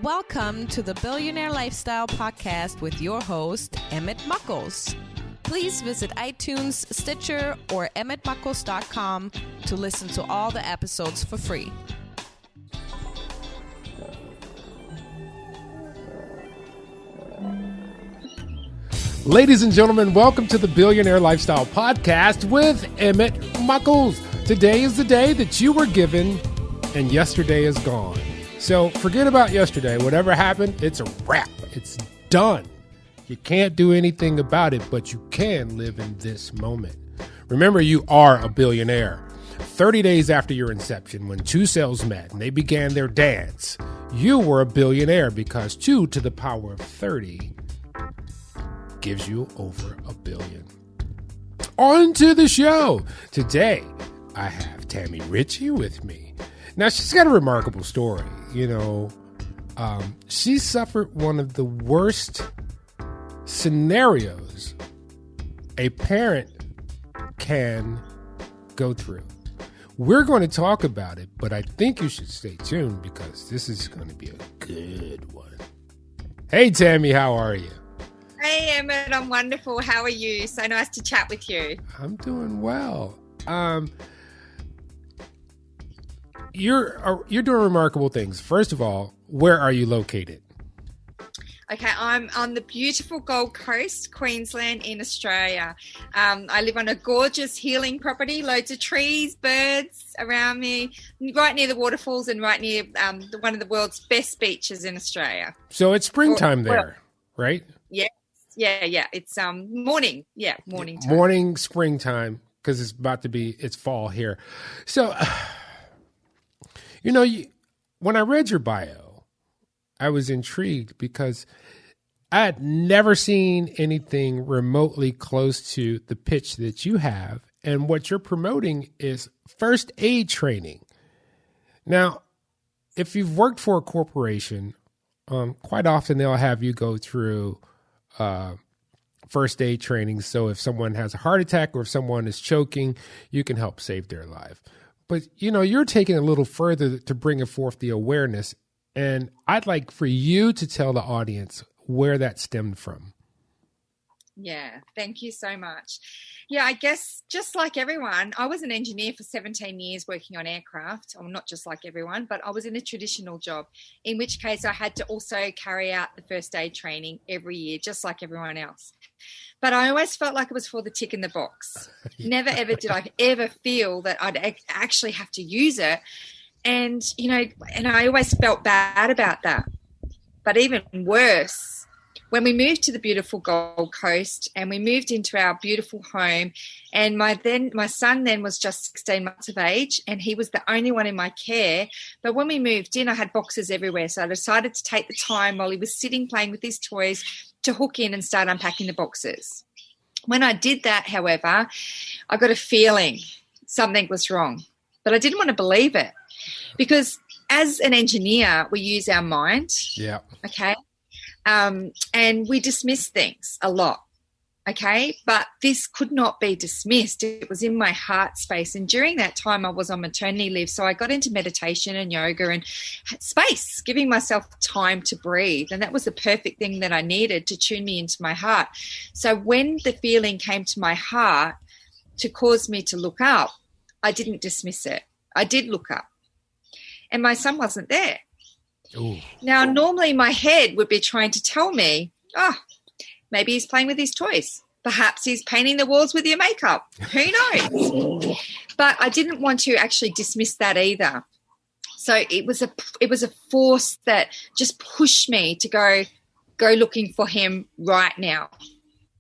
Welcome to the Billionaire Lifestyle Podcast with your host, Emmett Muckles. Please visit iTunes, Stitcher, or emmettmuckles.com to listen to all the episodes for free. Ladies and gentlemen, welcome to the Billionaire Lifestyle Podcast with Emmett Muckles. Today is the day that you were given, and yesterday is gone. So forget about yesterday. Whatever happened, it's a wrap. It's done. You can't do anything about it, but you can live in this moment. Remember, you are a billionaire. 30 days after your inception, when two cells met and they began their dance, you were a billionaire because 2 to the power of 30 gives you over $1 billion. On to the show. Today, I have Tammy Richie with me. Now, she's got a remarkable story. She suffered one of the worst scenarios a parent can go through. We're going to talk about it, but I think you should stay tuned because this is going to be a good one. Hey, Tammy, how are you? Hey, Emmett, I'm wonderful. How are you? So nice to chat with you. I'm doing well. You're doing remarkable things. First of all, where are you located? Okay, I'm on the beautiful Gold Coast, Queensland in Australia. I live on a gorgeous healing property, loads of trees, birds around me, right near the waterfalls and right near one of the world's best beaches in Australia. So it's springtime there, right? Yeah. It's morning. Yeah, morning time. Morning, springtime, because it's fall here. So, when I read your bio, I was intrigued because I had never seen anything remotely close to the pitch that you have. And what you're promoting is first aid training. Now, if you've worked for a corporation, quite often they'll have you go through first aid training. So if someone has a heart attack or if someone is choking, you can help save their life. But, you're taking it a little further to bring forth the awareness. And I'd like for you to tell the audience where that stemmed from. Yeah, thank you so much. Yeah, I guess just like everyone, I was an engineer for 17 years working on aircraft. Well, not just like everyone, but I was in a traditional job, in which case I had to also carry out the first aid training every year, just like everyone else. But I always felt like it was for the tick in the box. Never, ever did I ever feel that I'd actually have to use it. And, and I always felt bad about that. But even worse, when we moved to the beautiful Gold Coast and we moved into our beautiful home, and my son then was just 16 months of age and he was the only one in my care. But when we moved in, I had boxes everywhere. So I decided to take the time while he was sitting playing with his toys to hook in and start unpacking the boxes. When I did that, however, I got a feeling something was wrong, but I didn't want to believe it because as an engineer, we use our mind. Yeah. Okay. And we dismiss things a lot. Okay. But this could not be dismissed. It was in my heart space. And during that time, I was on maternity leave. So I got into meditation and yoga and space, giving myself time to breathe. And that was the perfect thing that I needed to tune me into my heart. So when the feeling came to my heart to cause me to look up, I didn't dismiss it. I did look up. And my son wasn't there. Ooh. Now, normally my head would be trying to tell me, maybe he's playing with his toys. Perhaps he's painting the walls with your makeup. Who knows? But I didn't want to actually dismiss that either. So it was a force that just pushed me to go looking for him right now.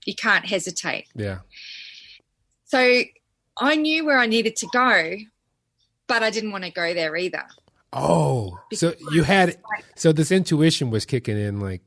You can't hesitate. Yeah. So I knew where I needed to go, but I didn't want to go there either. Oh, so so this intuition was kicking in like.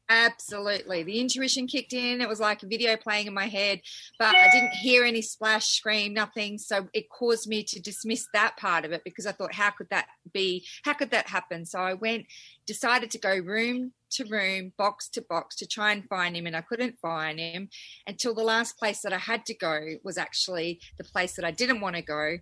Absolutely. The intuition kicked in. It was like a video playing in my head, but I didn't hear any splash, scream, nothing. So it caused me to dismiss that part of it because I thought, how could that be? How could that happen? So I decided to go room to room, box to box to try and find him, and I couldn't find him until the last place that I had to go was actually the place that I didn't want to go.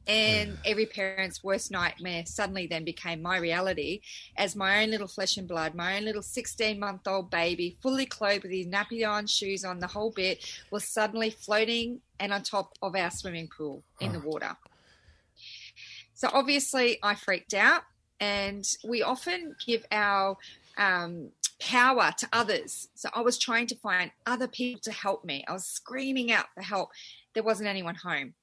And every parent's worst nightmare suddenly then became my reality, as my own little flesh and blood, my own little 16-month-old baby, fully clothed with his nappy on, shoes on, the whole bit, was suddenly floating and on top of our swimming pool in the water. So obviously I freaked out, and we often give our power to others. So I was trying to find other people to help me. I was screaming out for help. There wasn't anyone home.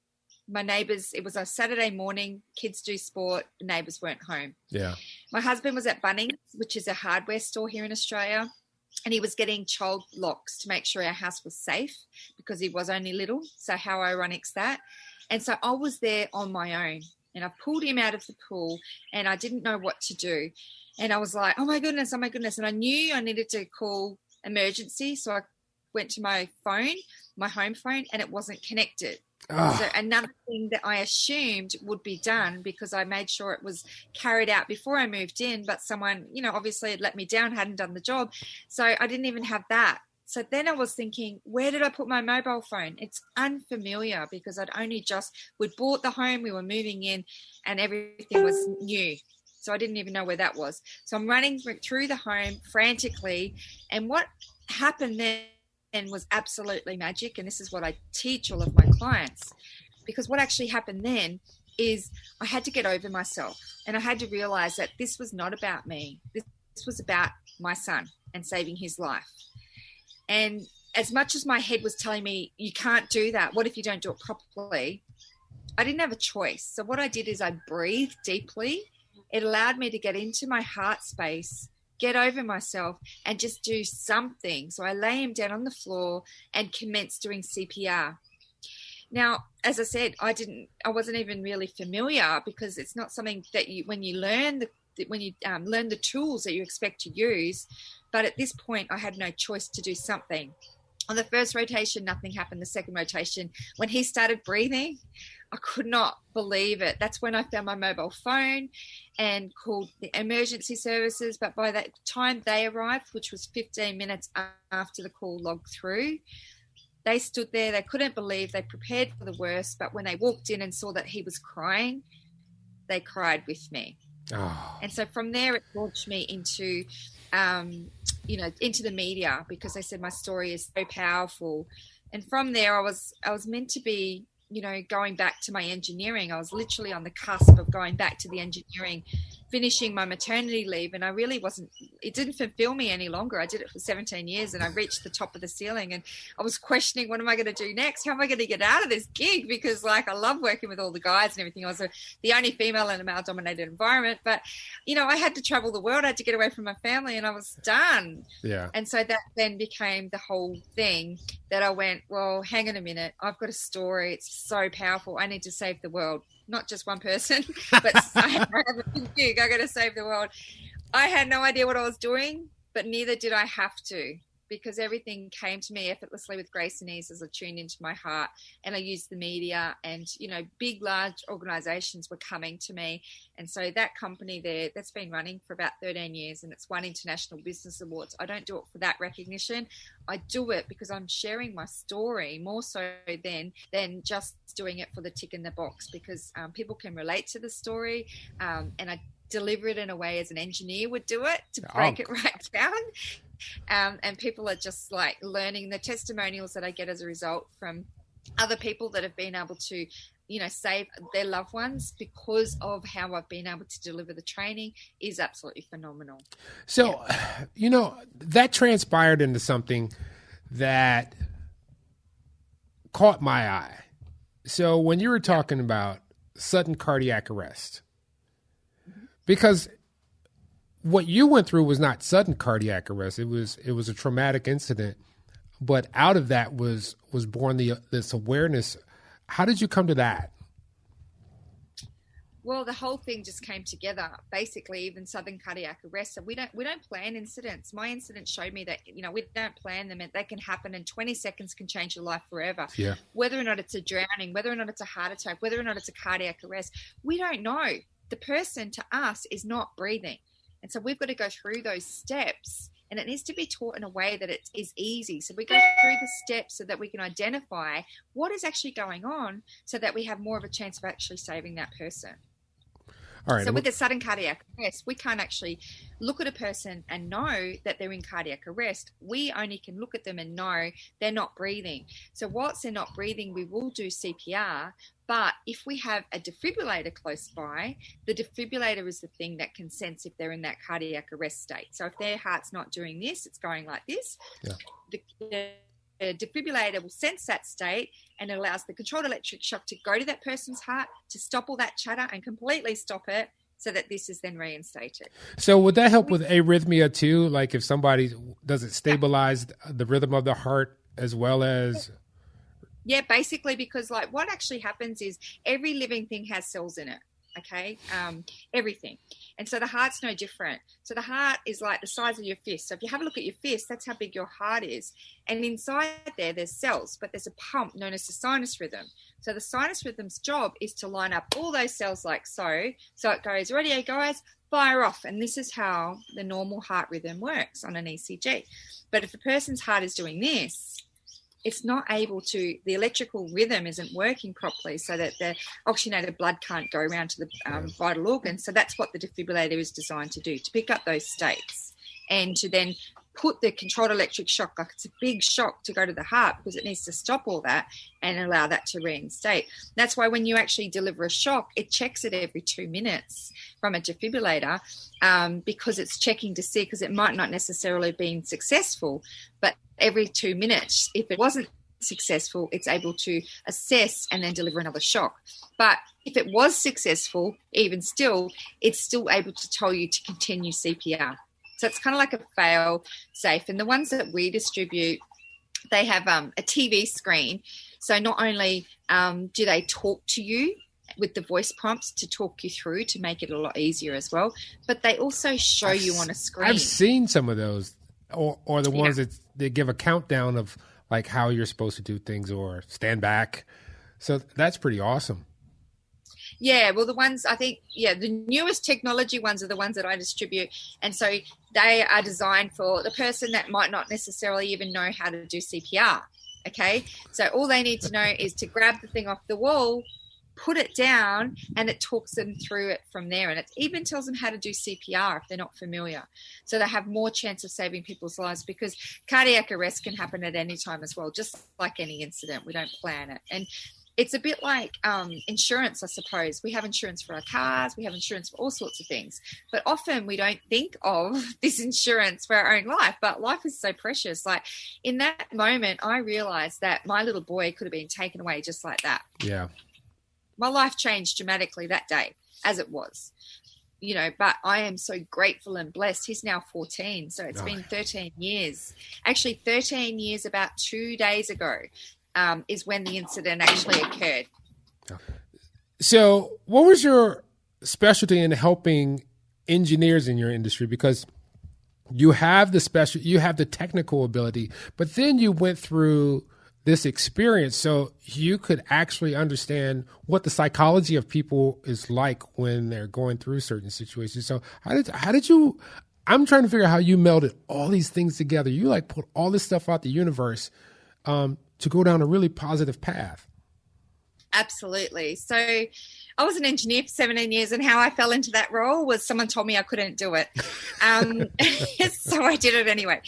My neighbours, it was a Saturday morning, kids do sport, neighbours weren't home. Yeah. My husband was at Bunnings, which is a hardware store here in Australia, and he was getting child locks to make sure our house was safe because he was only little. So how ironic's that? And so I was there on my own, and I pulled him out of the pool, and I didn't know what to do. And I was like, oh my goodness. And I knew I needed to call emergency. So I went to my phone, my home phone, and it wasn't connected. So another thing that I assumed would be done, because I made sure it was carried out before I moved in, but someone, obviously had let me down, hadn't done the job. So I didn't even have that. So then I was thinking, where did I put my mobile phone? It's unfamiliar, because we'd bought the home, we were moving in, and everything was new. So I didn't even know where that was. So I'm running through the home frantically. And what happened then was absolutely magic. And this is what I teach all of my clients, because what actually happened then is I had to get over myself, and I had to realize that this was not about me. This was about my son and saving his life. And as much as my head was telling me, you can't do that, what if you don't do it properly? I didn't have a choice. So what I did is I breathed deeply. It allowed me to get into my heart space, get over myself, and just do something. So I lay him down on the floor and commenced doing CPR. Now, as I said, I wasn't even really familiar, because it's not something that when you learn the tools that you expect to use. But at this point, I had no choice to do something. On the first rotation, nothing happened. The second rotation, when he started breathing, I could not believe it. That's when I found my mobile phone and called the emergency services. But by that time they arrived, which was 15 minutes after the call logged through, they stood there. They couldn't believe. They prepared for the worst. But when they walked in and saw that he was crying, they cried with me. Oh. And so from there, it launched me into the media, because they said my story is so powerful. And from there, I was meant to be, going back to my engineering. I was literally on the cusp of going back to the engineering, finishing my maternity leave. And I really it didn't fulfill me any longer. I did it for 17 years, and I reached the top of the ceiling, and I was questioning, what am I going to do next? How am I going to get out of this gig? Because I love working with all the guys and everything. I was the only female in a male dominated environment, but I had to travel the world. I had to get away from my family, and I was done. Yeah. And so that then became the whole thing, that I went, well, hang on a minute. I've got a story. It's so powerful. I need to save the world. Not just one person, but I have a big gig. I got to save the world. I had no idea what I was doing, but neither did I have to, because everything came to me effortlessly with grace and ease as I tuned into my heart, and I used the media, and, big, large organizations were coming to me. And so that company there, that's been running for about 13 years, and it's won International Business Awards. I don't do it for that recognition. I do it because I'm sharing my story more so than just doing it for the tick in the box, because people can relate to the story, and I deliver it in a way as an engineer would do it, to break it right down. And people are just learning the testimonials that I get as a result from other people that have been able to, save their loved ones because of how I've been able to deliver the training is absolutely phenomenal. So, that transpired into something that caught my eye. So when you were talking about sudden cardiac arrest, because what you went through was not sudden cardiac arrest. It was a traumatic incident, but out of that was born this awareness. How did you come to that? Well, the whole thing just came together. Basically, even sudden cardiac arrest. So we don't plan incidents. My incident showed me that we don't plan them, and they can happen, and 20 seconds can change your life forever. Yeah. Whether or not it's a drowning, whether or not it's a heart attack, whether or not it's a cardiac arrest, we don't know. The person to us is not breathing. And so we've got to go through those steps and it needs to be taught in a way that it is easy. So we go through the steps so that we can identify what is actually going on so that we have more of a chance of actually saving that person. All right. So with the sudden cardiac arrest, we can't actually look at a person and know that they're in cardiac arrest. We only can look at them and know they're not breathing. So whilst they're not breathing, we will do CPR. But if we have a defibrillator close by, the defibrillator is the thing that can sense if they're in that cardiac arrest state. So if their heart's not doing this, it's going like this. Yeah. The defibrillator will sense that state, and it allows the controlled electric shock to go to that person's heart to stop all that chatter and completely stop it so that this is then reinstated. So would that help with arrhythmia too? Like if somebody, does it stabilize the rhythm of the heart as well as... Yeah, basically, because like what actually happens is every living thing has cells in it. Okay, everything. And so the heart's no different. So the heart is like the size of your fist. So if you have a look at your fist, that's how big your heart is. And inside there's cells, but there's a pump known as the sinus rhythm. So the sinus rhythm's job is to line up all those cells like so. So it goes, ready, guys, fire off. And this is how the normal heart rhythm works on an ECG. But if the person's heart is doing this, it's not able to, the electrical rhythm isn't working properly so that the oxygenated blood can't go around to the vital organs. So that's what the defibrillator is designed to do, to pick up those states and to then put the controlled electric shock, like it's a big shock to go to the heart because it needs to stop all that and allow that to reinstate. That's why when you actually deliver a shock, it checks it every 2 minutes from a defibrillator because it's checking to see, because it might not necessarily have been successful, but every 2 minutes, if it wasn't successful, it's able to assess and then deliver another shock. But if it was successful, even still, it's still able to tell you to continue CPR. So it's kind of like a fail safe. And the ones that we distribute, they have a TV screen. So not only do they talk to you with the voice prompts to talk you through to make it a lot easier as well, but they also show you on a screen. I've seen some of those, or the ones that they give a countdown of like how you're supposed to do things or stand back. So that's pretty awesome. Yeah, well, the ones I think, the newest technology ones are the ones that I distribute. And so they are designed for the person that might not necessarily even know how to do CPR. Okay, so all they need to know is to grab the thing off the wall, put it down, and it talks them through it from there. And it even tells them how to do CPR if they're not familiar. So they have more chance of saving people's lives, because cardiac arrest can happen at any time as well, just like any incident. We don't plan it. And it's a bit like insurance, I suppose. We have insurance for our cars. We have insurance for all sorts of things. But often we don't think of this insurance for our own life. But life is so precious. Like in that moment, I realized that my little boy could have been taken away just like that. Yeah. My life changed dramatically that day, as it was. But I am so grateful and blessed. He's now 14. So it's been 13 years. Actually, 13 years about 2 days ago. Is when the incident actually occurred. So what was your specialty in helping engineers in your industry? Because you have the technical ability, but then you went through this experience so you could actually understand what the psychology of people is like when they're going through certain situations. So how did you, I'm trying to figure out how you melded all these things together. You like put all this stuff out the universe, to go down a really positive path. Absolutely. So I was an engineer for 17 years, and how I fell into that role was someone told me I couldn't do it. So I did it anyway.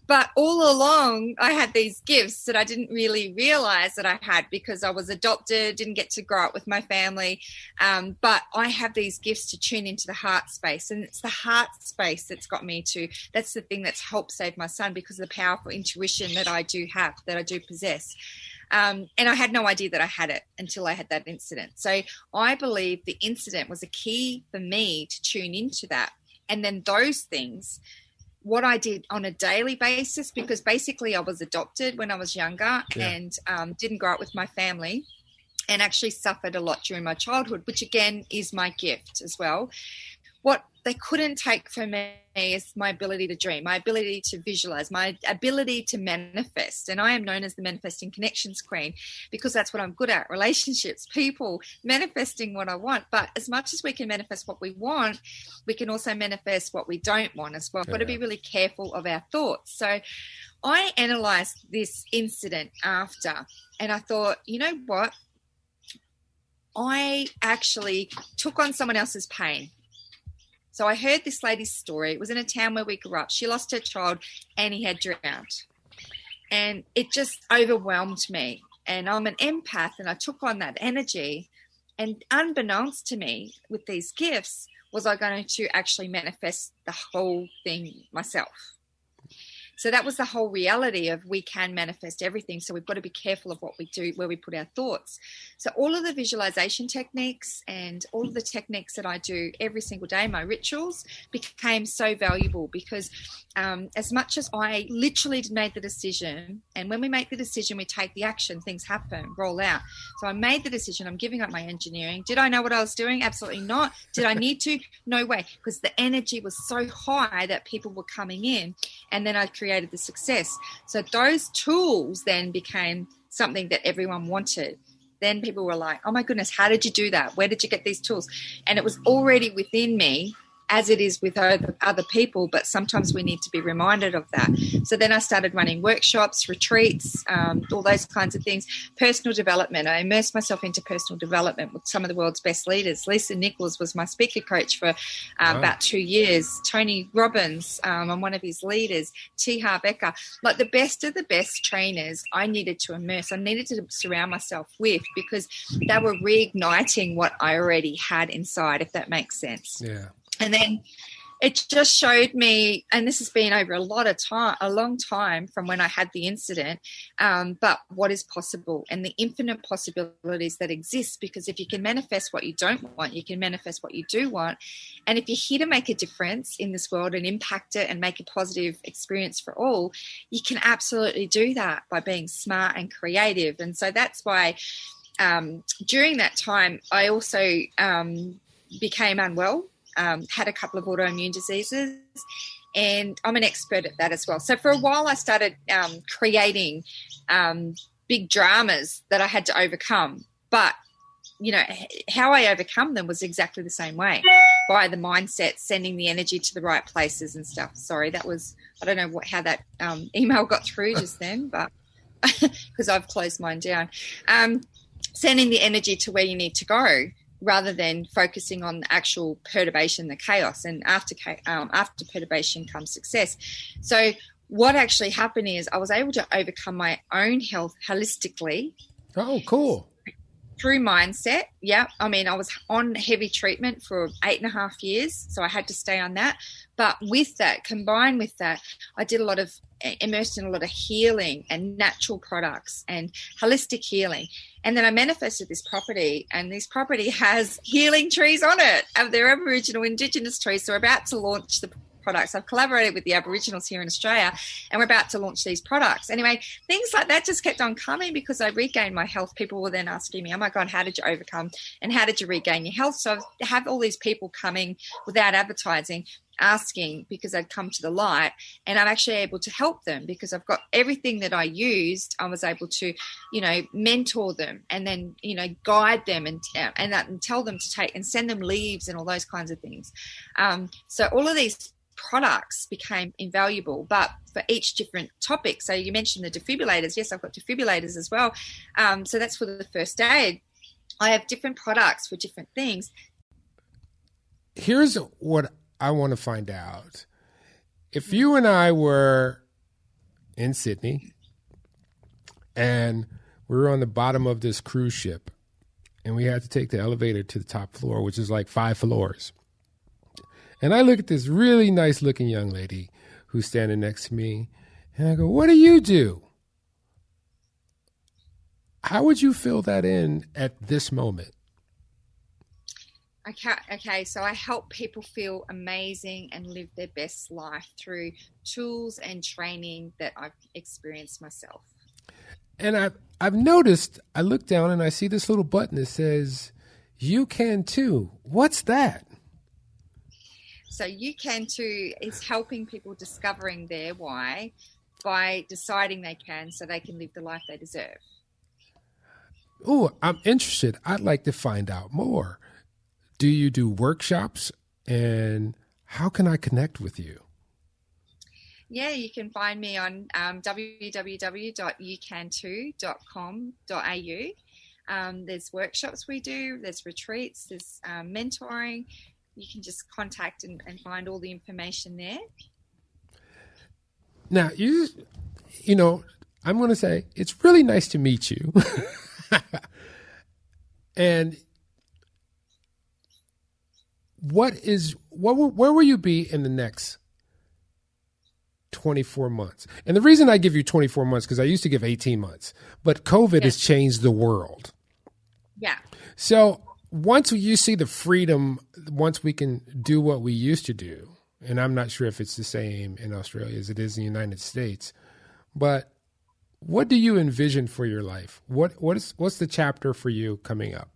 But all along, I had these gifts that I didn't really realize that I had because I was adopted, didn't get to grow up with my family. But I have these gifts to tune into the heart space. And it's the heart space that's got me to, that's the thing that's helped save my son, because of the powerful intuition that I do have, that I do possess. And I had no idea that I had it until I had that incident. So I believe the incident was a key for me to tune into that. And then those things, what I did on a daily basis, because basically I was adopted when I was younger and didn't grow up with my family, and actually suffered a lot during my childhood, which again is my gift as well. What they couldn't take from me is my ability to dream, my ability to visualize, my ability to manifest. And I am known as the manifesting connections queen because that's what I'm good at: relationships, people, manifesting what I want. But as much as we can manifest what we want, we can also manifest what we don't want as well. We've got to be really careful of our thoughts. So I analyzed this incident after, and I thought, you know what? I actually took on someone else's pain. So I heard this lady's story. It was in a town where we grew up. She lost her child and he had drowned. And it just overwhelmed me. And I'm an empath, and I took on that energy. And unbeknownst to me, with these gifts, was I going to actually manifest the whole thing myself. So that was the whole reality of we can manifest everything. So we've got to be careful of what we do, where we put our thoughts. So all of the visualization techniques and all of the techniques that I do every single day, my rituals, became so valuable because as much as I literally made the decision, and when we make the decision, we take the action, things happen, roll out. So I made the decision, I'm giving up my engineering. Did I know what I was doing? Absolutely not. Did I need to? No way, because the energy was so high that people were coming in, and then I created the success. So those tools then became something that everyone wanted. Then people were like, oh my goodness, how did you do that? Where did you get these tools? And it was already within me, as it is with other people, but sometimes we need to be reminded of that. So then I started running workshops, retreats, all those kinds of things. Personal development. I immersed myself into personal development with some of the world's best leaders. Lisa Nichols was my speaker coach for about 2 years. Tony Robbins, I'm one of his leaders. T. Harv Eker. Like the best of the best trainers I needed to immerse. I needed to surround myself with, because they were reigniting what I already had inside, if that makes sense. Yeah. And then it just showed me, and this has been over a long time from when I had the incident, but what is possible and the infinite possibilities that exist. Because if you can manifest what you don't want, you can manifest what you do want. And if you're here to make a difference in this world and impact it and make a positive experience for all, you can absolutely do that by being smart and creative. And so that's why during that time, I also became unwell. Had a couple of autoimmune diseases, and I'm an expert at that as well. So for a while I started creating big dramas that I had to overcome. But, you know, how I overcome them was exactly the same way, by the mindset, sending the energy to the right places and stuff. Sorry, that was, I don't know how that email got through just then, but because I've closed mine down. Sending the energy to where you need to go, rather than focusing on the actual perturbation, the chaos. And after perturbation comes success. So what actually happened is I was able to overcome my own health holistically. Oh, cool. Through mindset. Yeah. I mean, I was on heavy treatment for 8.5 years, so I had to stay on that. But with that, combined with that, I did immersed in a lot of healing and natural products and holistic healing. And then I manifested this property, and this property has healing trees on it. They're Aboriginal Indigenous trees. So we're about to launch the products. I've collaborated with the Aboriginals here in Australia, and we're about to launch these products. Anyway, things like that just kept on coming because I regained my health. People were then asking me, oh my God, how did you overcome and how did you regain your health? So I have all these people coming without advertising, asking because I'd come to the light, and I'm actually able to help them because I've got everything that I used. I was able to, mentor them and then, guide them and tell them to take and send them leaves and all those kinds of things. So all of these products became invaluable, but for each different topic. So you mentioned the defibrillators. Yes, I've got defibrillators as well. So that's for the first aid. I have different products for different things. Here's what I want to find out. If you and I were in Sydney and we were on the bottom of this cruise ship and we had to take the elevator to the top floor, which is like 5 floors. And I look at this really nice looking young lady who's standing next to me and I go, what do you do? How would you fill that in at this moment? Okay, so I help people feel amazing and live their best life through tools and training that I've experienced myself. And I've noticed, I look down and I see this little button that says, "You can too." What's that? So YUCAN2 is helping people discovering their why by deciding they can, so they can live the life they deserve. Oh, I'm interested. I'd like to find out more. Do you do workshops, and how can I connect with you? Yeah, you can find me on www.yucan2.com.au. There's workshops we do, there's retreats, there's mentoring. You can just contact and find all the information there. Now, you know, I'm going to say it's really nice to meet you. And where will you be in the next 24 months? And the reason I give you 24 months, because I used to give 18 months, but COVID has changed the world. Yeah. So once you see the freedom, once we can do what we used to do, and I'm not sure if it's the same in Australia as it is in the United States, but what do you envision for your life? What's the chapter for you coming up?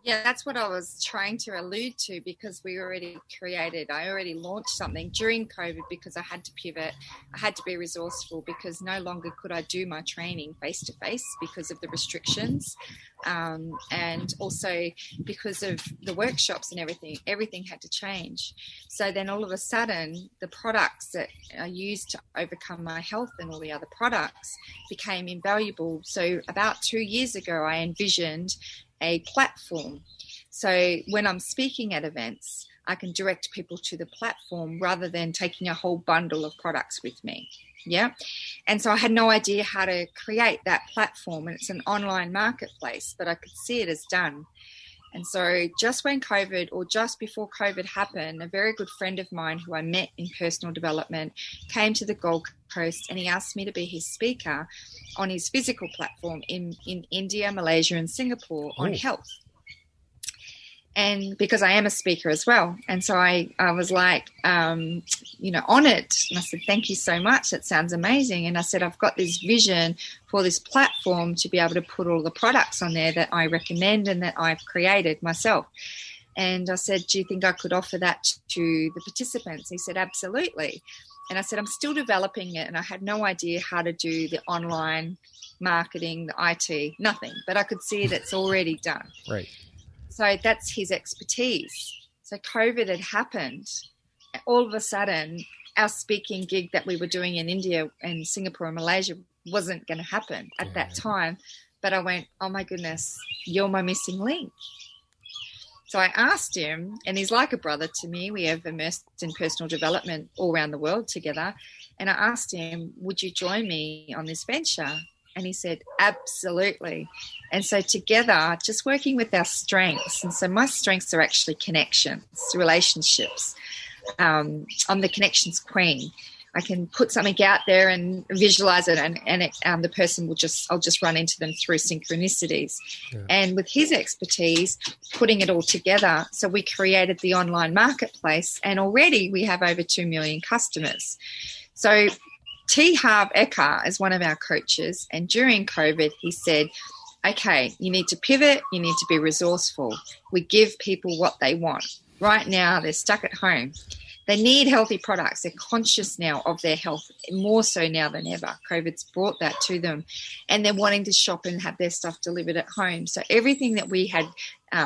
Yeah, that's what I was trying to allude to, because I already launched something during COVID because I had to pivot. I had to be resourceful because no longer could I do my training face-to-face because of the restrictions. And also because of the workshops and everything had to change. So then all of a sudden, the products that I used to overcome my health and all the other products became invaluable. So about 2 years ago, I envisioned a platform. So when I'm speaking at events, I can direct people to the platform rather than taking a whole bundle of products with me. Yeah. And so I had no idea how to create that platform, and it's an online marketplace, but I could see it as done. And so just when COVID, or just before COVID happened, a very good friend of mine who I met in personal development came to the Gold Coast, and he asked me to be his speaker on his physical platform in India, Malaysia, and Singapore on health. And because I am a speaker as well. And so I was like, honored. And I said, thank you so much. That sounds amazing. And I said, I've got this vision for this platform to be able to put all the products on there that I recommend and that I've created myself. And I said, do you think I could offer that to the participants? He said, absolutely. And I said, I'm still developing it. And I had no idea how to do the online marketing, the IT, nothing. But I could see it's already done. Right. So that's his expertise. So COVID had happened. All of a sudden, our speaking gig that we were doing in India and Singapore and Malaysia wasn't going to happen at that time. But I went, oh, my goodness, you're my missing link. So I asked him, and he's like a brother to me. We have immersed in personal development all around the world together. And I asked him, would you join me on this venture? And he said, absolutely. And so together, just working with our strengths. And so my strengths are actually connections, relationships. I'm the connections queen. I can put something out there and visualize it, and the person I'll just run into them through synchronicities. Yeah. And with his expertise, putting it all together, so we created the online marketplace, and already we have over 2 million customers. So T. Harv Eker is one of our coaches, and during COVID, he said, okay, you need to pivot, you need to be resourceful. We give people what they want. Right now, they're stuck at home. They need healthy products. They're conscious now of their health, more so now than ever. COVID's brought that to them. And they're wanting to shop and have their stuff delivered at home. So everything that we had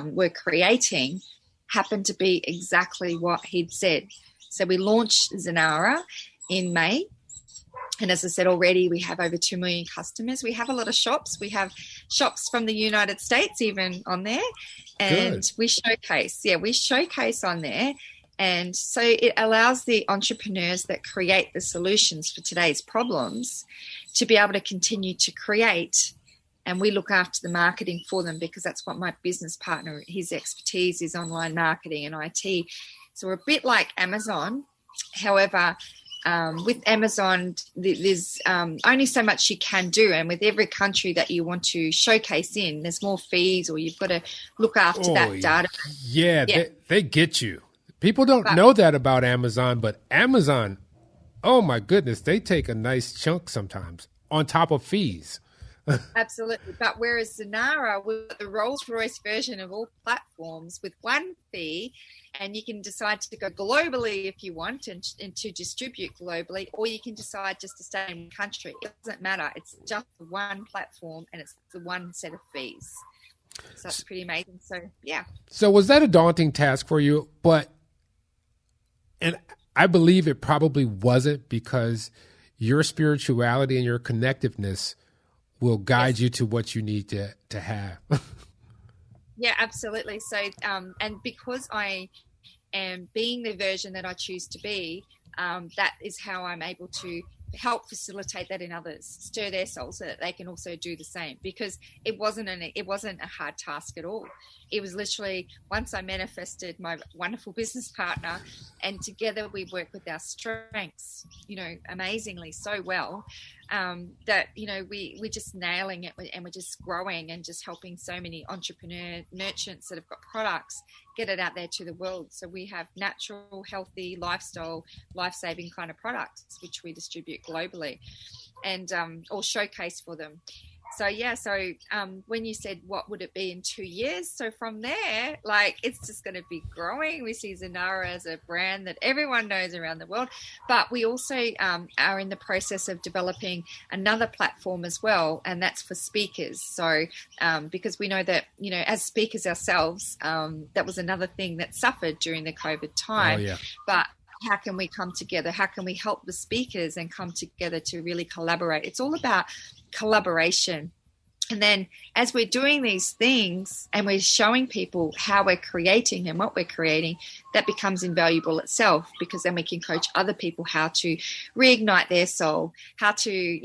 were creating happened to be exactly what he'd said. So we launched Zanara in May. And as I said already, we have over 2 million customers. We have a lot of shops. We have shops from the United States even on there. And Good. We showcase on there. And so it allows the entrepreneurs that create the solutions for today's problems to be able to continue to create. And we look after the marketing for them, because that's what my business partner, his expertise is online marketing and IT. So we're a bit like Amazon. However, with Amazon, there's only so much you can do. And with every country that you want to showcase in, there's more fees, or you've got to look after that data. Yeah. They get you. People don't know that about Amazon, but Amazon, oh my goodness, they take a nice chunk sometimes on top of fees. Absolutely. But whereas Zanara, we've got the Rolls-Royce version of all platforms with one fee, and you can decide to go globally if you want and to distribute globally, or you can decide just to stay in country. It doesn't matter. It's just one platform and it's the one set of fees. So that's pretty amazing. So, yeah. So was that a daunting task for you? And I believe it probably wasn't, because your spirituality and your connectiveness will guide you to what you need to have. Yeah, absolutely. So, and because I am being the version that I choose to be, that is how I'm able to help facilitate that in others, stir their soul so that they can also do the same. Because it wasn't a hard task at all. It was literally, once I manifested my wonderful business partner, and together we work with our strengths, amazingly so well, that, we're just nailing it, and we're just growing and just helping so many entrepreneur merchants that have got products get it out there to the world. So we have natural, healthy, lifestyle, life-saving kind of products, which we distribute globally and or showcase for them. So, yeah, when you said what would it be in 2 years, so from there, it's just going to be growing. We see Zanara as a brand that everyone knows around the world, but we also are in the process of developing another platform as well, and that's for speakers. So because we know that, as speakers ourselves, that was another thing that suffered during the COVID time. Oh, yeah. But how can we come together? How can we help the speakers and come together to really collaborate? It's all about collaboration. And then as we're doing these things and we're showing people how we're creating and what we're creating, that becomes invaluable itself, because then we can coach other people how to reignite their soul, how to,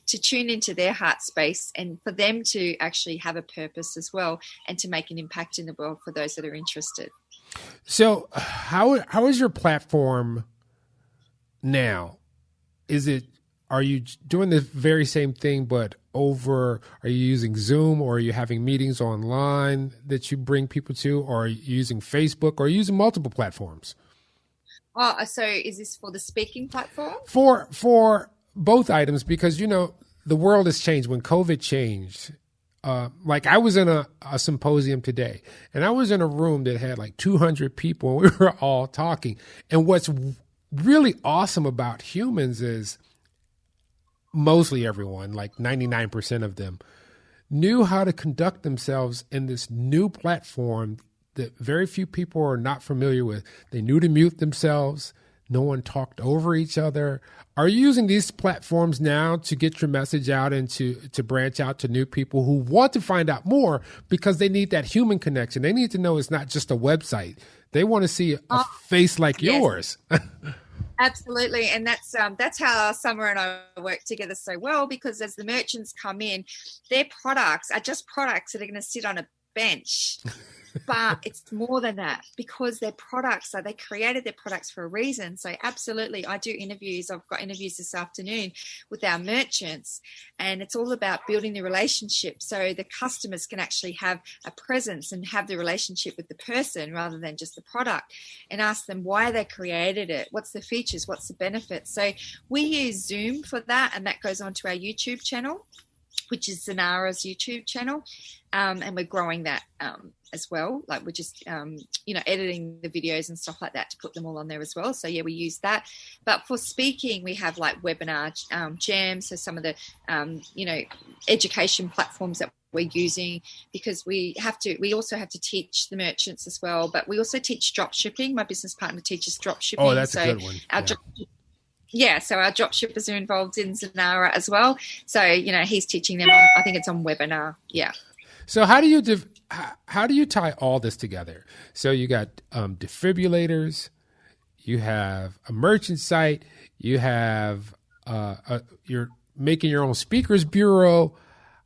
to tune into their heart space, and for them to actually have a purpose as well, and to make an impact in the world for those that are interested. So how is your platform now? Are you doing the very same thing, but are you using Zoom, or are you having meetings online that you bring people to, or are you using Facebook, or are you using multiple platforms? Oh, so is this for the speaking platform? For both items, because, the world has changed. When COVID changed, I was in a symposium today, and I was in a room that had 200 people, and we were all talking. And what's really awesome about humans is mostly everyone, 99% of them, knew how to conduct themselves in this new platform that very few people are not familiar with. They knew to mute themselves. No one talked over each other. Are you using these platforms now to get your message out and to branch out to new people who want to find out more, because they need that human connection? They need to know it's not just a website. They want to see a face like yours. Absolutely. And that's how Summer and I work together so well, because as the merchants come in, their products are just products that are going to sit on a bench. But it's more than that, because their products, they created their products for a reason. So absolutely, I do interviews. I've got interviews this afternoon with our merchants, and it's all about building the relationship so the customers can actually have a presence and have the relationship with the person rather than just the product, and ask them why they created it, what's the features, what's the benefits. So we use Zoom for that, and that goes onto our YouTube channel, which is Zanara's YouTube channel, and we're growing that as well. We're just, editing the videos and stuff like that to put them all on there as well. So, yeah, we use that. But for speaking, we have webinar jams, so some of the, education platforms that we're using, because we also have to teach the merchants as well. But we also teach drop shipping. My business partner teaches drop shipping. Oh, that's a good one. So our drop shippers are involved in Zanara as well. So, he's teaching them I think it's on webinar. Yeah. So how do you tie all this together? So you got defibrillators, you have a merchant site, you have you're making your own speakers bureau.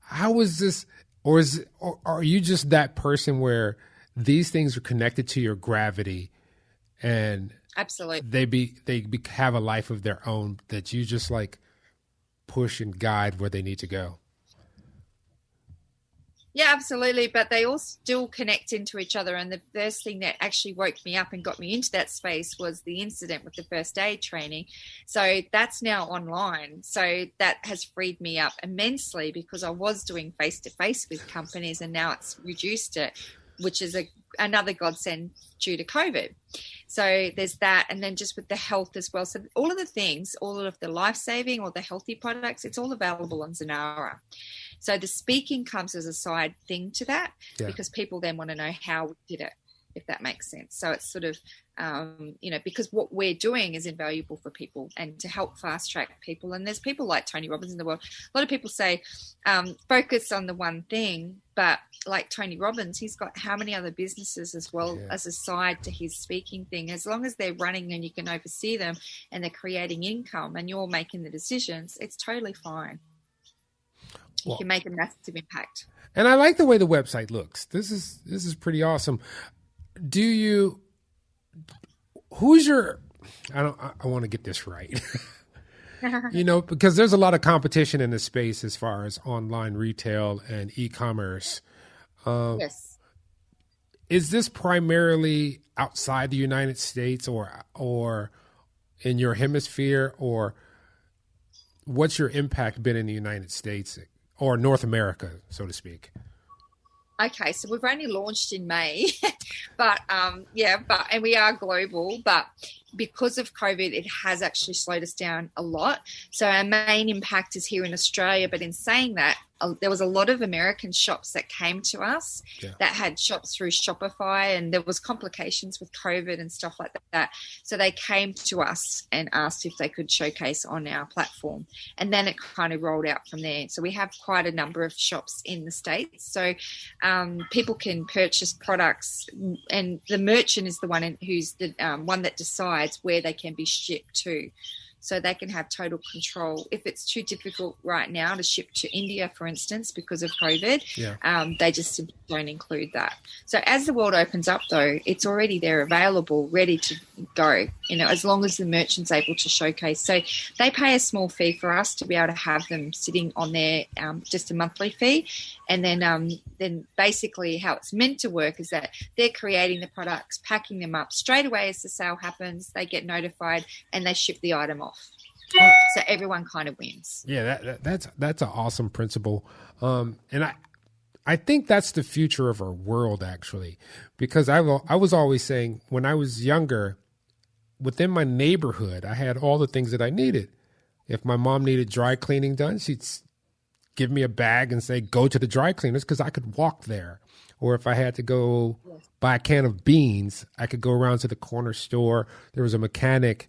How is this, or are you just that person where these things are connected to your gravity, and absolutely they have a life of their own that you just push and guide where they need to go? Yeah, absolutely. But they all still connect into each other. And the first thing that actually woke me up and got me into that space was the incident with the first aid training. So that's now online. So that has freed me up immensely, because I was doing face-to-face with companies, and now it's reduced it, which is another godsend due to COVID. So there's that. And then just with the health as well. So all of the things, all of the life-saving or the healthy products, it's all available on Zanara. So the speaking comes as a side thing to that, because people then want to know how we did it, if that makes sense. So it's sort of, because what we're doing is invaluable for people and to help fast track people. And there's people like Tony Robbins in the world. A lot of people say, focus on the one thing, but like Tony Robbins, he's got how many other businesses as well as a side to his speaking thing. As long as they're running and you can oversee them and they're creating income and you're making the decisions, it's totally fine. You can make a massive impact. And I like the way the website looks. This is pretty awesome. I want to get this right. Because there's a lot of competition in this space as far as online retail and e-commerce. Yes. Is this primarily outside the United States or in your hemisphere, or what's your impact been in the United States or North America, so to speak? Okay, so we've only launched in May, and we are global, but because of COVID, it has actually slowed us down a lot. So our main impact is here in Australia. But in saying that, there was a lot of American shops that came to us that had shops through Shopify, and there was complications with COVID and stuff like that. So they came to us and asked if they could showcase on our platform. And then it kind of rolled out from there. So we have quite a number of shops in the States. So people can purchase products, and the merchant is the one who's the one that decides where they can be shipped to. So they can have total control. If it's too difficult right now to ship to India, for instance, because of COVID, they just don't include that. So as the world opens up, though, it's already there available, ready to go, as long as the merchant's able to showcase. So they pay a small fee for us to be able to have them sitting on there, just a monthly fee. And then basically how it's meant to work is that they're creating the products, packing them up straight away as the sale happens. They get notified and they ship the item off. So everyone kind of wins. Yeah, that's an awesome principle. And I think that's the future of our world, actually, because I was always saying when I was younger, within my neighborhood, I had all the things that I needed. If my mom needed dry cleaning done, she'd give me a bag and say, go to the dry cleaners, because I could walk there. Or if I had to go buy a can of beans, I could go around to the corner store. There was a mechanic.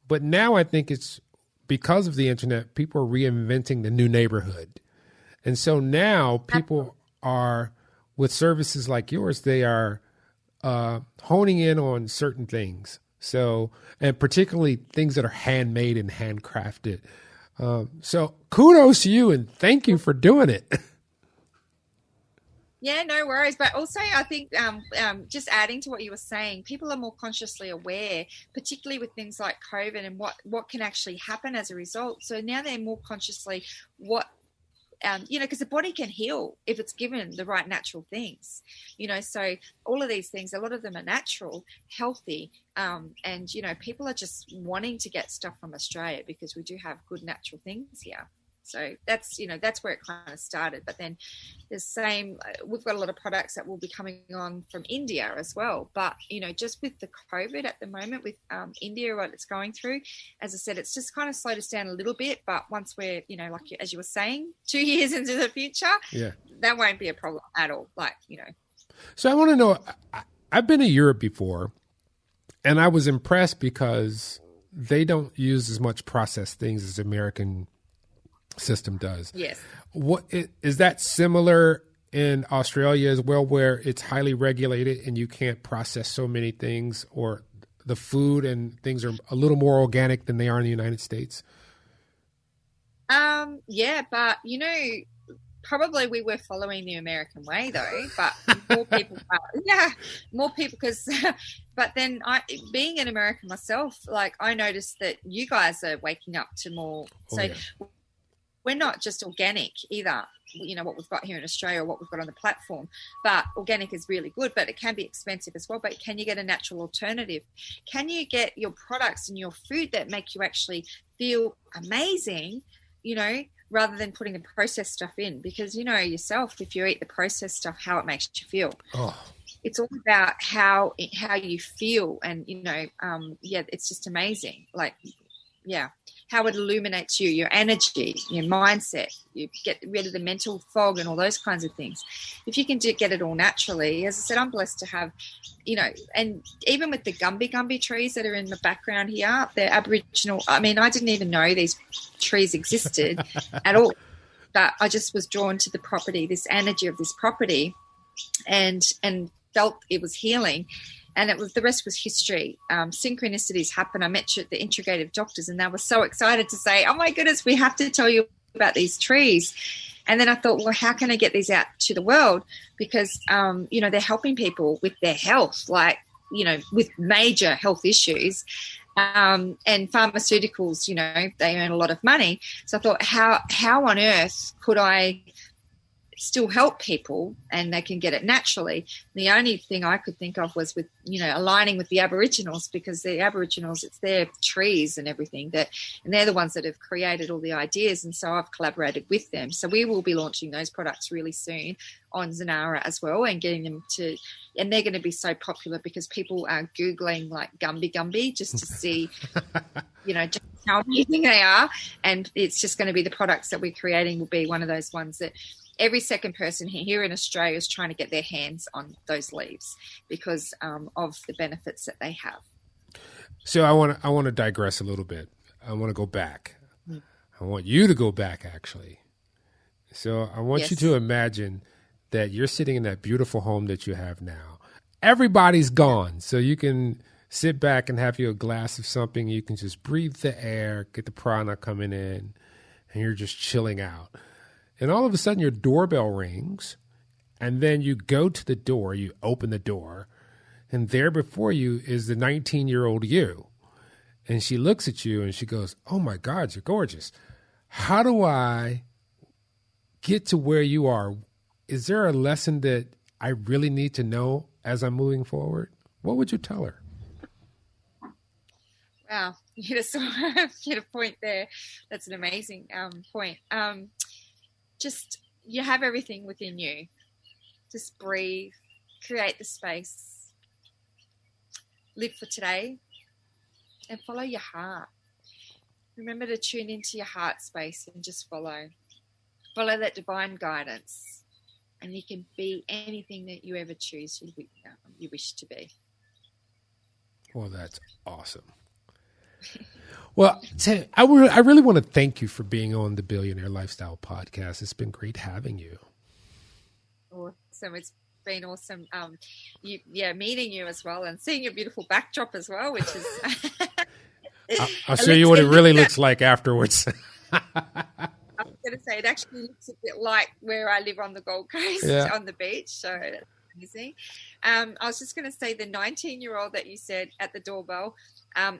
But now I think it's because of the internet, people are reinventing the new neighborhood. And so now people are, with services like yours, they are honing in on certain things. So, and particularly things that are handmade and handcrafted. So kudos to you, and thank you for doing it. Yeah, no worries. But also I think just adding to what you were saying, people are more consciously aware, particularly with things like COVID and what can actually happen as a result. So now they're more consciously because the body can heal if it's given the right natural things, so all of these things, a lot of them are natural, healthy, and people are just wanting to get stuff from Australia because we do have good natural things here. So that's where it kind of started. But then we've got a lot of products that will be coming on from India as well. But, just with the COVID at the moment with India, what it's going through, as I said, it's just kind of slowed us down a little bit. But once we're, like as you were saying, 2 years into the future, that won't be a problem at all. So I want to know, I've been to Europe before, and I was impressed because they don't use as much processed things as American system does. Yes. What is that similar in Australia as well, where it's highly regulated and you can't process so many things, or the food and things are a little more organic than they are in the United States? Yeah, but probably we were following the American way though, but more people because but then being an American myself, I noticed that you guys are waking up to more. we're not just organic either, what we've got here in Australia or what we've got on the platform, but organic is really good, but it can be expensive as well. But can you get a natural alternative? Can you get your products and your food that make you actually feel amazing, rather than putting the processed stuff in? Because yourself, if you eat the processed stuff, how it makes you feel. It's all about how you feel, and it's just amazing. How it illuminates you, your energy, your mindset. You get rid of the mental fog and all those kinds of things. If you can get it all naturally, as I said, I'm blessed to have, and even with the gumby trees that are in the background here, they're Aboriginal. I mean, I didn't even know these trees existed at all, but I just was drawn to the property, this energy of this property, and felt it was healing. And the rest was history. Synchronicities happen. I met the integrative doctors, and they were so excited to say, "Oh my goodness, we have to tell you about these trees." And then I thought, well, how can I get these out to the world? Because they're helping people with their health, with major health issues, and pharmaceuticals. They earn a lot of money. So I thought, how on earth could I still help people and they can get it naturally? The only thing I could think of was with aligning with the Aboriginals, because the Aboriginals, it's their trees and everything and they're the ones that have created all the ideas, and so I've collaborated with them. So we will be launching those products really soon on Zanara as well, and getting them and they're going to be so popular because people are Googling Gumby just to see just how amazing they are. And it's just going to be the products that we're creating will be one of those ones that every second person here in Australia is trying to get their hands on those leaves because of the benefits that they have. So I want to digress a little bit. I want to go back. I want you to go back, actually. So I want you to imagine that you're sitting in that beautiful home that you have now. Everybody's gone, so you can sit back and have you a glass of something. You can just breathe the air, get the prana coming in, and you're just chilling out. And all of a sudden your doorbell rings, and then you go to the door, you open the door, and there before you is the 19-year-old you. And she looks at you and she goes, "Oh my God, you're gorgeous. How do I get to where you are? Is there a lesson that I really need to know as I'm moving forward?" What would you tell her? Wow, you hit a point there. That's an amazing point. Just, you have everything within you. Just breathe, create the space, live for today, and follow your heart. Remember to tune into your heart space and just follow that divine guidance, and you can be anything that you ever choose you wish to be. Well, that's awesome. Well, I really want to thank you for being on the Billionaire Lifestyle Podcast. It's been great having you. Awesome. It's been awesome meeting you as well, and seeing your beautiful backdrop as well, which is... I'll show you what it really looks like afterwards. I was going to say, it actually looks a bit like where I live on the Gold Coast, on the beach, so that's amazing. I was just going to say, the 19-year-old that you said at the doorbell,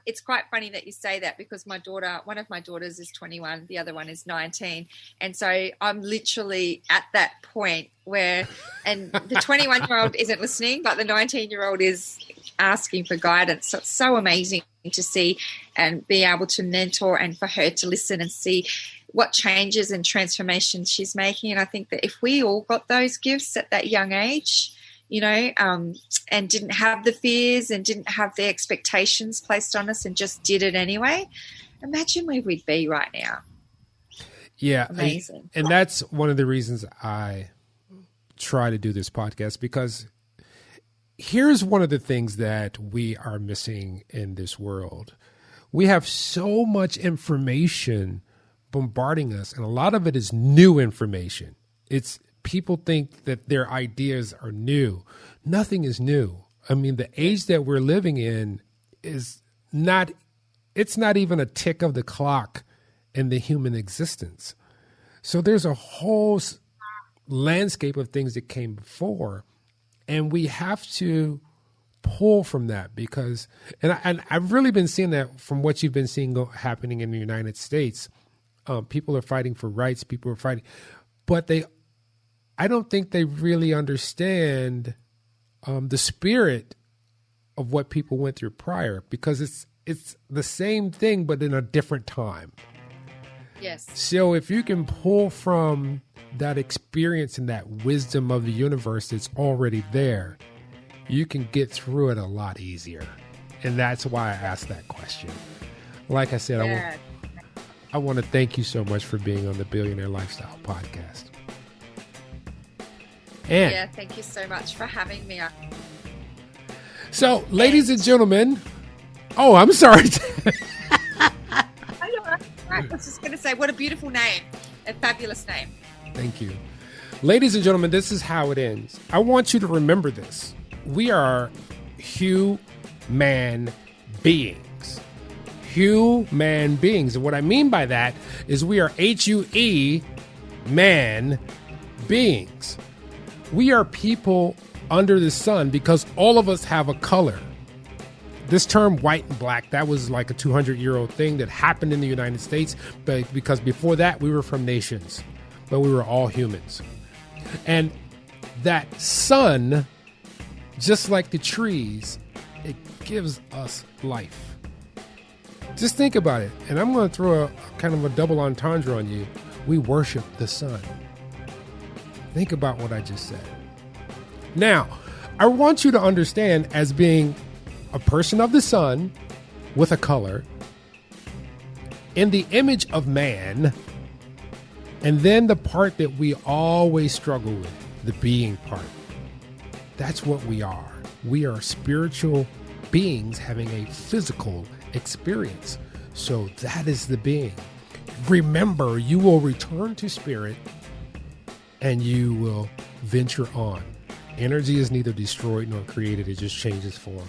it's quite funny that you say that, because one of my daughters is 21, the other one is 19. And so I'm literally at that point where, and the 21-year-old isn't listening, but the 19-year-old is asking for guidance. So it's so amazing to see and be able to mentor, and for her to listen and see what changes and transformations she's making. And I think that if we all got those gifts at that young age, and didn't have the fears and didn't have the expectations placed on us and just did it anyway, imagine where we'd be right now. Yeah. Amazing. And that's one of the reasons I try to do this podcast, because here's one of the things that we are missing in this world. We have so much information bombarding us, and a lot of it is new information. People think that their ideas are new. Nothing is new. I mean, the age that we're living in it's not even a tick of the clock in the human existence. So there's a whole landscape of things that came before, and we have to pull from that, because, and I've really been seeing that from what you've been seeing happening in the United States. People are fighting for rights. People are fighting, but I don't think they really understand the spirit of what people went through prior, because it's the same thing, but in a different time. Yes. So if you can pull from that experience and that wisdom of the universe that's already there, you can get through it a lot easier. And that's why I asked that question. Like I said, I want to thank you so much for being on the Billionaire Lifestyle Podcast. And thank you so much for having me. So, ladies and gentlemen, I'm sorry. I was just going to say, what a beautiful name. A fabulous name. Thank you. Ladies and gentlemen, this is how it ends. I want you to remember this. We are human beings. Human beings. And what I mean by that is we are HUE man beings. We are people under the sun because all of us have a color. This term white and black, that was like a 200-year-old thing that happened in the United States, but because before that we were from nations, but we were all humans. And that sun, just like the trees, it gives us life. Just think about it. And I'm going to throw a kind of a double entendre on you. We worship the sun. Think about what I just said. Now, I want you to understand, as being a person of the sun with a color, in the image of man, and then the part that we always struggle with, the being part. That's what we are. We are spiritual beings having a physical experience. So that is the being. Remember, you will return to spirit and you will venture on. Energy is neither destroyed nor created. It just changes form.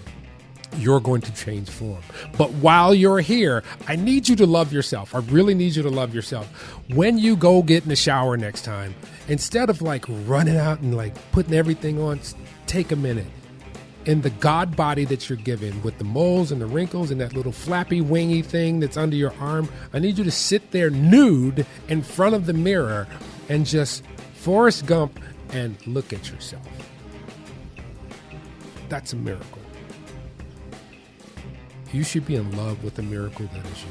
You're going to change form. But while you're here, I need you to love yourself. I really need you to love yourself. When you go get in the shower next time, instead of like running out and like putting everything on, take a minute. In the God body that you're given, with the moles and the wrinkles and that little flappy wingy thing that's under your arm, I need you to sit there nude in front of the mirror and just Forrest Gump and look at yourself. That's a miracle. You should be in love with the miracle that is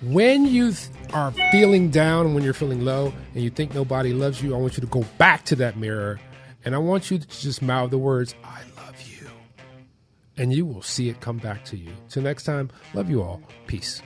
you. When you are feeling down, when you're feeling low, and you think nobody loves you, I want you to go back to that mirror, and I want you to just mouth the words, I love you. And you will see it come back to you. Till next time, love you all. Peace.